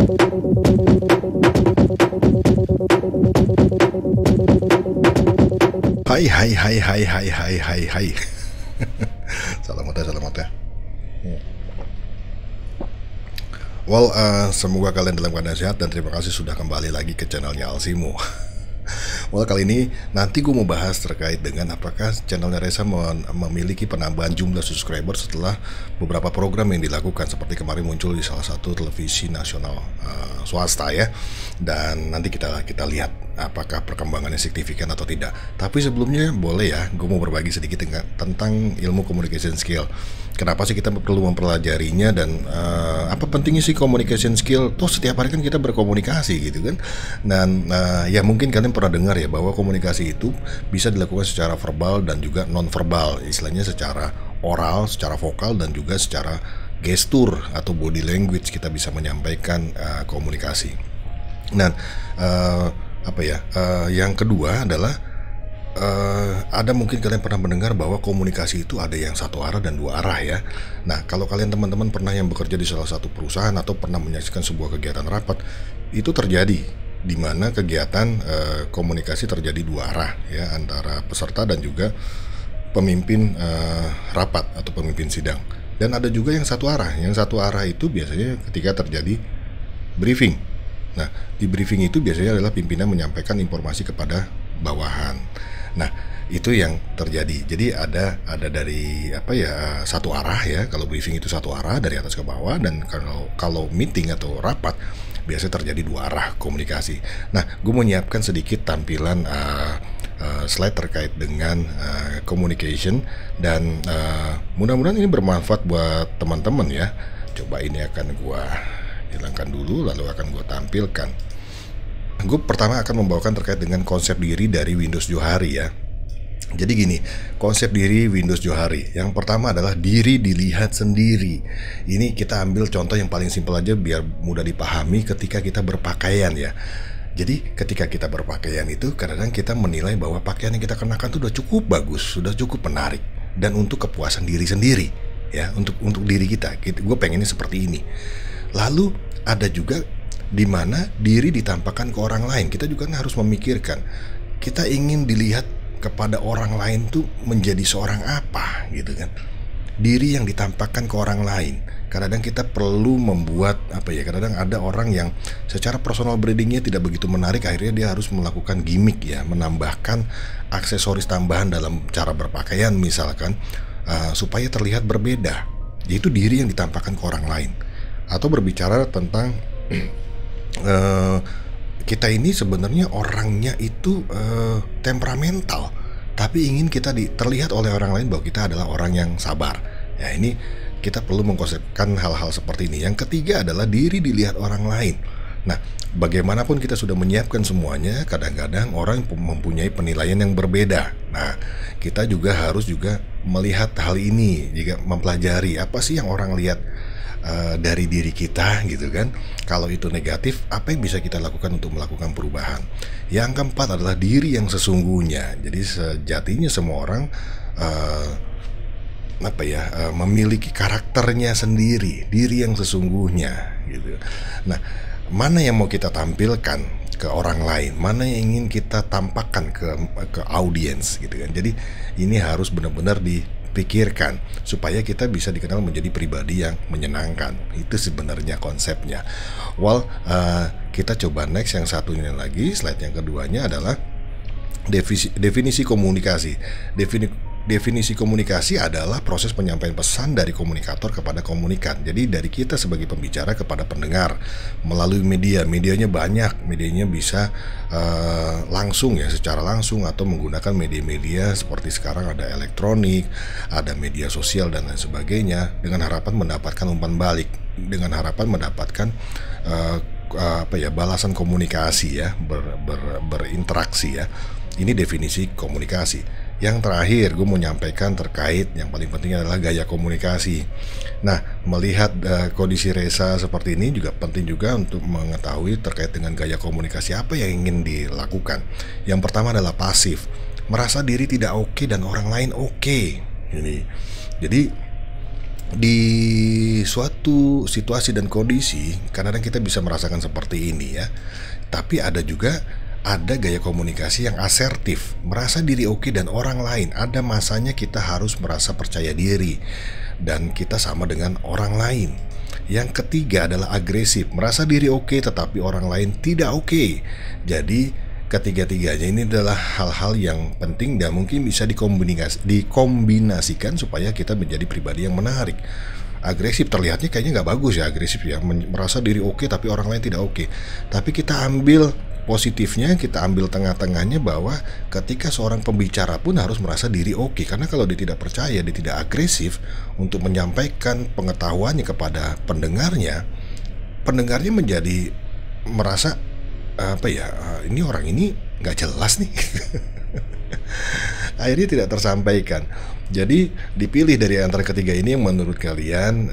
Hai. Salam ya. Well, semoga kalian dalam keadaan sehat dan terima kasih sudah kembali lagi ke channelnya Alsimo. Well, kali ini nanti gue mau bahas terkait dengan apakah channelnya Reza memiliki penambahan jumlah subscriber setelah beberapa program yang dilakukan, seperti kemarin muncul di salah satu televisi nasional swasta ya. Dan nanti kita lihat apakah perkembangannya signifikan atau tidak. Tapi sebelumnya boleh ya, gue mau berbagi sedikit tentang ilmu communication skill. Kenapa sih kita perlu mempelajarinya dan apa pentingnya sih communication skill? Toh setiap hari kan kita berkomunikasi gitu kan. Dan ya mungkin kalian pernah dengar ya bahwa komunikasi itu bisa dilakukan secara verbal dan juga non verbal, istilahnya secara oral, secara vokal dan juga secara gestur atau body language kita bisa menyampaikan komunikasi. Nah, yang kedua adalah ada mungkin kalian pernah mendengar bahwa komunikasi itu ada yang satu arah dan dua arah ya. Nah, kalau kalian teman-teman pernah yang bekerja di salah satu perusahaan atau pernah menyaksikan sebuah kegiatan rapat, itu terjadi di mana kegiatan komunikasi terjadi dua arah ya, antara peserta dan juga pemimpin rapat atau pemimpin sidang. Dan ada juga yang satu arah. Yang satu arah itu biasanya ketika terjadi briefing. Nah, di briefing itu biasanya adalah pimpinan menyampaikan informasi kepada bawahan. Nah, itu yang terjadi. Jadi ada dari satu arah ya. Kalau briefing itu satu arah dari atas ke bawah, dan kalau meeting atau rapat biasanya terjadi dua arah komunikasi. Nah, gue menyiapkan sedikit tampilan slide terkait dengan communication dan mudah-mudahan ini bermanfaat buat teman-teman ya. Coba ini akan gue hilangkan dulu, lalu akan gue tampilkan. Gue pertama akan membawakan terkait dengan konsep diri dari Windows Johari ya. Jadi gini, konsep diri Windows Johari. Yang pertama adalah diri dilihat sendiri. Ini kita ambil contoh yang paling simpel aja biar mudah dipahami ketika kita berpakaian ya. Jadi ketika kita berpakaian itu kadang-kadang kita menilai bahwa pakaian yang kita kenakan itu sudah cukup bagus, sudah cukup menarik, dan untuk kepuasan diri sendiri ya, untuk diri kita. Gue pengennya seperti ini. Lalu ada juga di mana diri ditampakkan ke orang lain. Kita juga harus memikirkan, kita ingin dilihat kepada orang lain tuh menjadi seorang apa gitu kan. Diri yang ditampakkan ke orang lain. Kadang-kadang kita perlu membuat kadang-kadang ada orang yang secara personal brandingnya tidak begitu menarik, akhirnya dia harus melakukan gimmick ya, menambahkan aksesoris tambahan dalam cara berpakaian misalkan, supaya terlihat berbeda. Yaitu diri yang ditampakkan ke orang lain. Atau berbicara tentang kita ini sebenarnya orangnya itu temperamental, tapi ingin kita terlihat oleh orang lain bahwa kita adalah orang yang sabar. Ya, ini kita perlu mengkonsepkan hal-hal seperti ini. Yang ketiga adalah diri dilihat orang lain. Nah, bagaimanapun kita sudah menyiapkan semuanya, kadang-kadang orang mempunyai penilaian yang berbeda. Nah, kita juga harus melihat hal ini, juga mempelajari apa sih yang orang lihat dari diri kita gitu kan. Kalau itu negatif, apa yang bisa kita lakukan untuk melakukan perubahan? Yang keempat adalah diri yang sesungguhnya. Jadi sejatinya semua orang memiliki karakternya sendiri, diri yang sesungguhnya gitu. Nah, mana yang mau kita tampilkan ke orang lain, mana yang ingin kita tampakkan ke audiens gitu kan. Jadi ini harus benar-benar dipikirkan supaya kita bisa dikenal menjadi pribadi yang menyenangkan. Itu sebenarnya konsepnya. Well, kita coba next yang satunya lagi. Slide yang keduanya adalah definisi komunikasi. Definisi komunikasi adalah proses penyampaian pesan dari komunikator kepada komunikan. Jadi dari kita sebagai pembicara kepada pendengar melalui medianya banyak. Medianya bisa langsung ya, secara langsung, atau menggunakan media-media seperti sekarang ada elektronik, ada media sosial dan lain sebagainya, dengan harapan mendapatkan umpan balik, dengan harapan mendapatkan balasan komunikasi ya, berinteraksi ya. Ini definisi komunikasi. Yang terakhir gue mau nyampaikan terkait yang paling penting adalah gaya komunikasi. Nah, melihat kondisi Reza seperti ini juga penting juga untuk mengetahui terkait dengan gaya komunikasi apa yang ingin dilakukan. Yang pertama adalah pasif, merasa diri tidak oke dan orang lain oke. Jadi Di suatu situasi dan kondisi, kadang-kadang kita bisa merasakan seperti ini ya. Tapi ada gaya komunikasi yang asertif, merasa diri oke dan orang lain. Ada masanya kita harus merasa percaya diri dan kita sama dengan orang lain. Yang ketiga adalah agresif, merasa diri oke tetapi orang lain tidak oke. Jadi ketiga-tiganya ini adalah hal-hal yang penting dan mungkin bisa dikombinasikan supaya kita menjadi pribadi yang menarik. Agresif terlihatnya kayaknya nggak bagus ya, agresif ya, merasa diri oke tapi orang lain tidak oke. Tapi kita ambil positifnya, kita ambil tengah-tengahnya bahwa ketika seorang pembicara pun harus merasa diri oke. Karena kalau dia tidak percaya, dia tidak agresif untuk menyampaikan pengetahuannya kepada pendengarnya, pendengarnya menjadi merasa apa ya, ini orang ini nggak jelas nih. Akhirnya tidak tersampaikan. Jadi dipilih dari antara ketiga ini yang menurut kalian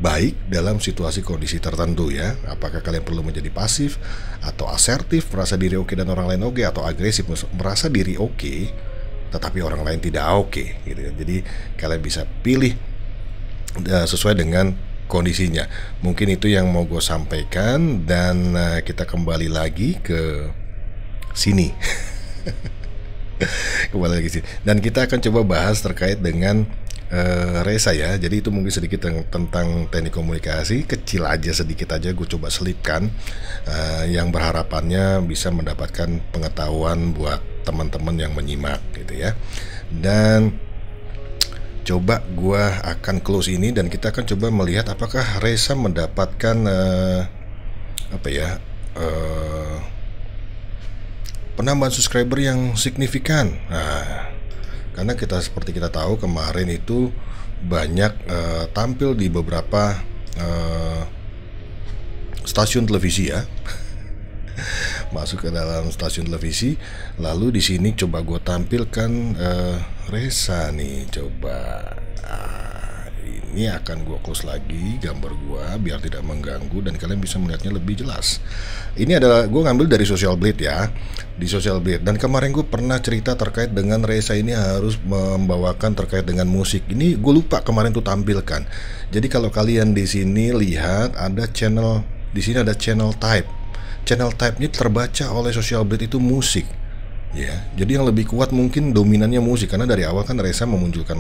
baik dalam situasi kondisi tertentu ya. Apakah kalian perlu menjadi pasif atau asertif, merasa diri oke dan orang lain oke, atau agresif, merasa diri oke tetapi orang lain tidak oke gitu ya. Jadi kalian bisa pilih sesuai dengan kondisinya. Mungkin itu yang mau gue sampaikan dan kita kembali lagi ke sini. Kembali lagi sini dan kita akan coba bahas terkait dengan Reza ya. Jadi itu mungkin sedikit tentang teknik komunikasi, kecil aja, sedikit aja gue coba selipkan yang berharapannya bisa mendapatkan pengetahuan buat teman-teman yang menyimak gitu ya. Dan coba gue akan close ini dan kita akan coba melihat apakah Reza mendapatkan penambahan subscriber yang signifikan. Nah, karena seperti kita tahu kemarin itu banyak tampil di beberapa stasiun televisi ya. Masuk ke dalam stasiun televisi. Lalu di sini coba gue tampilkan Reza nih, coba. Ini akan gue close lagi gambar gue biar tidak mengganggu dan kalian bisa melihatnya lebih jelas. Ini adalah gue ngambil dari Social Blade ya, di Social Blade. Dan kemarin gue pernah cerita terkait dengan Reza ini harus membawakan terkait dengan musik. Ini gue lupa kemarin tuh tampilkan. Jadi kalau kalian di sini lihat ada channel, di sini ada channel type. Channel type-nya terbaca oleh Social Blade itu musik. Ya, jadi yang lebih kuat mungkin dominannya musik karena dari awal kan Reza memunculkan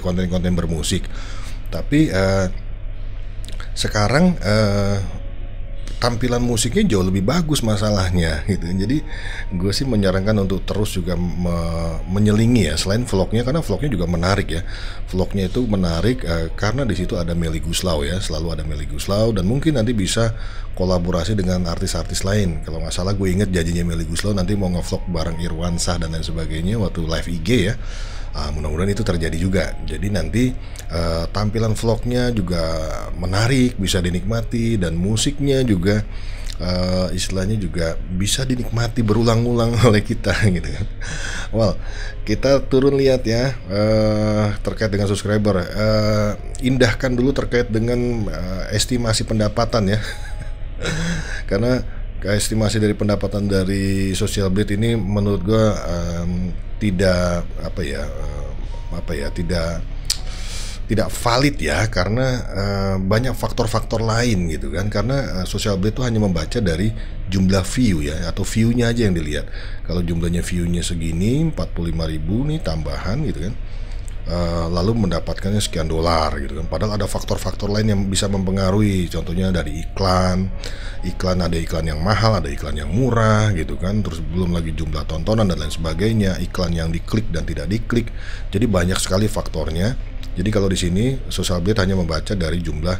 konten-konten bermusik. Tapi sekarang tampilan musiknya jauh lebih bagus masalahnya gitu. Jadi gue sih menyarankan untuk terus juga menyelingi ya, selain vlognya, karena vlognya juga menarik ya. Vlognya itu menarik karena di situ ada Melly Goeslaw ya, selalu ada Melly Goeslaw, dan mungkin nanti bisa kolaborasi dengan artis-artis lain. Kalau nggak salah gue inget janjinya Melly Goeslaw nanti mau ngevlog bareng Irwansyah dan lain sebagainya waktu live IG ya. Mudah-mudahan itu terjadi juga. Jadi nanti tampilan vlognya juga menarik, bisa dinikmati, dan musiknya juga istilahnya juga bisa dinikmati berulang-ulang oleh kita gitu kan. Well, kita turun lihat ya terkait dengan subscriber. Indahkan dulu terkait dengan estimasi pendapatan ya. Karena estimasi dari pendapatan dari Social Blade ini menurut gue tidak tidak valid ya, karena banyak faktor-faktor lain gitu kan. Karena Social Blade itu hanya membaca dari jumlah view ya, atau view-nya aja yang dilihat. Kalau jumlahnya view-nya segini 45.000 nih tambahan gitu kan, lalu mendapatkannya sekian dolar gitu kan. Padahal ada faktor-faktor lain yang bisa mempengaruhi. Contohnya dari iklan ada iklan yang mahal, ada iklan yang murah gitu kan. Terus belum lagi jumlah tontonan dan lain sebagainya, iklan yang diklik dan tidak diklik. Jadi banyak sekali faktornya. Jadi kalau di sini Social Blade hanya membaca dari jumlah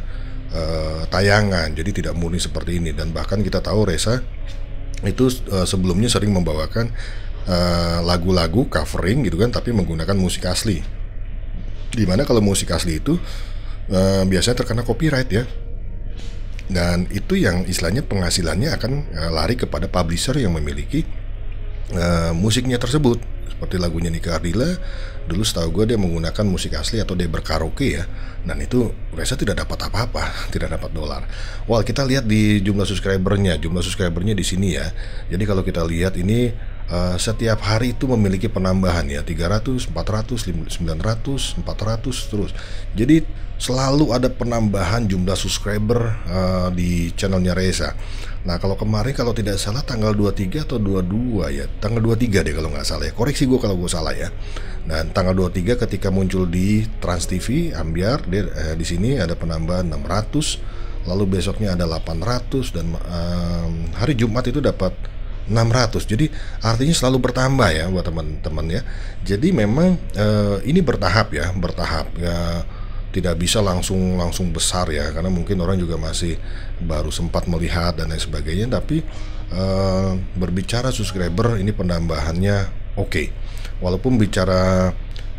tayangan. Jadi tidak murni seperti ini. Dan bahkan kita tahu Reza itu sebelumnya sering membawakan lagu-lagu covering gitu kan, tapi menggunakan musik asli. Dimana kalau musik asli itu biasanya terkena copyright ya. Dan itu yang istilahnya penghasilannya akan lari kepada publisher yang memiliki musiknya tersebut. Seperti lagunya Nika Ardila, dulu setahu gue dia menggunakan musik asli atau dia berkaraoke ya. Dan itu Reza tidak dapat apa-apa, tidak dapat dolar. Well, kita lihat di jumlah subscribernya. Jumlah subscribernya di sini ya. Jadi kalau kita lihat ini setiap hari itu memiliki penambahan ya 300, 400, 900, 400 terus. Jadi selalu ada penambahan jumlah subscriber di channelnya Reza. Nah, kalau kemarin kalau tidak salah tanggal 23 atau 22 ya, tanggal 23 deh kalau nggak salah ya. Koreksi gue kalau gue salah ya. Dan tanggal 23 ketika muncul di Trans TV Ambyar, di sini ada penambahan 600, lalu besoknya ada 800 dan hari Jumat itu dapat 600. Jadi artinya selalu bertambah ya buat teman-teman ya. Jadi memang ini bertahap ya, bertahap ya. Tidak bisa langsung besar ya, karena mungkin orang juga masih baru sempat melihat dan lain sebagainya. Tapi berbicara subscriber ini penambahannya oke. Walaupun bicara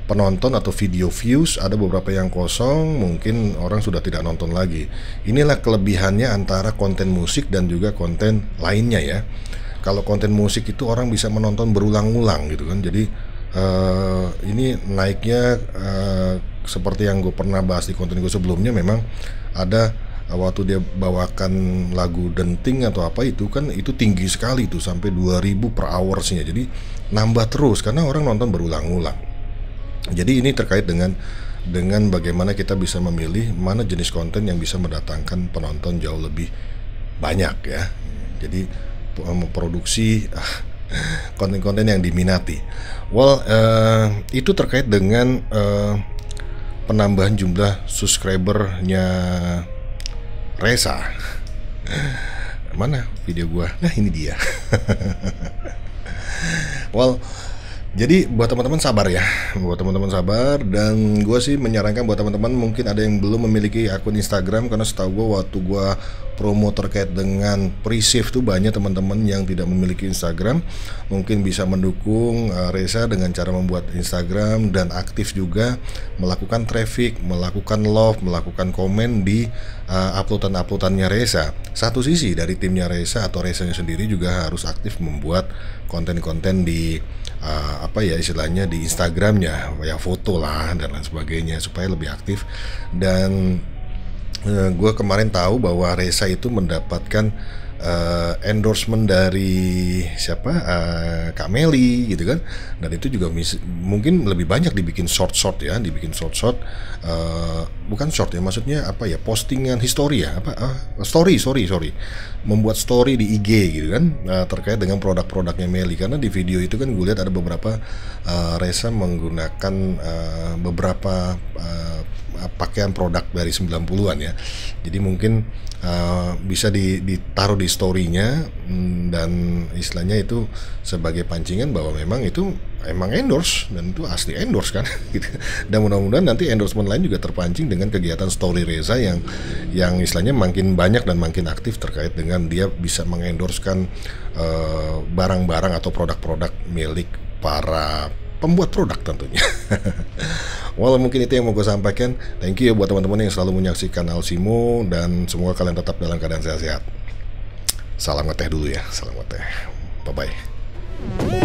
penonton atau video views ada beberapa yang kosong, mungkin orang sudah tidak nonton lagi. Inilah kelebihannya antara konten musik dan juga konten lainnya ya. Kalau konten musik itu orang bisa menonton berulang-ulang gitu kan. Jadi ini naiknya seperti yang gue pernah bahas di konten gue sebelumnya, memang ada waktu dia bawakan lagu Denting atau apa itu kan, itu tinggi sekali tuh sampai 2000 per hoursnya. Jadi nambah terus karena orang nonton berulang-ulang. Jadi ini terkait dengan bagaimana kita bisa memilih mana jenis konten yang bisa mendatangkan penonton jauh lebih banyak ya. Jadi memproduksi konten-konten yang diminati. Well, itu terkait dengan penambahan jumlah subscribernya Reza. Mana video gua? Nah, ini dia. Well, jadi buat teman-teman sabar ya, buat teman-teman sabar. Dan gue sih menyarankan buat teman-teman mungkin ada yang belum memiliki akun Instagram, karena setahu gue waktu gue promo terkait dengan pre-save tuh banyak teman-teman yang tidak memiliki Instagram. Mungkin bisa mendukung Reza dengan cara membuat Instagram dan aktif juga melakukan traffic, melakukan love, melakukan komen di uploadan-uploadannya Reza. Satu sisi dari timnya Reza atau Rezanya sendiri juga harus aktif membuat konten-konten di apa ya istilahnya di Instagramnya, ya foto lah dan lain sebagainya supaya lebih aktif. Dan gue kemarin tahu bahwa Reza itu mendapatkan endorsement dari siapa, Kak Meli gitu kan. Dan itu juga mungkin lebih banyak dibikin short ya, dibikin short bukan short ya, maksudnya apa ya, postingan history ya, apa story, membuat story di IG gitu kan, terkait dengan produk-produknya Meli. Karena di video itu kan gue lihat ada beberapa Reza menggunakan beberapa pakaian produk dari 90-an ya. Jadi mungkin bisa ditaruh di story-nya, dan istilahnya itu sebagai pancingan bahwa memang itu emang endorse dan itu asli endorse kan gitu. Dan mudah-mudahan nanti endorsement lain juga terpancing dengan kegiatan story Reza yang istilahnya makin banyak dan makin aktif terkait dengan dia bisa mengendorsekan barang-barang atau produk-produk milik para pembuat produk tentunya. Well, mungkin itu yang mau gue sampaikan. Thank you ya buat teman-teman yang selalu menyaksikan Alsimo, dan semoga kalian tetap dalam keadaan sehat-sehat. Salam ngeteh dulu ya, salam ngeteh. Bye-bye.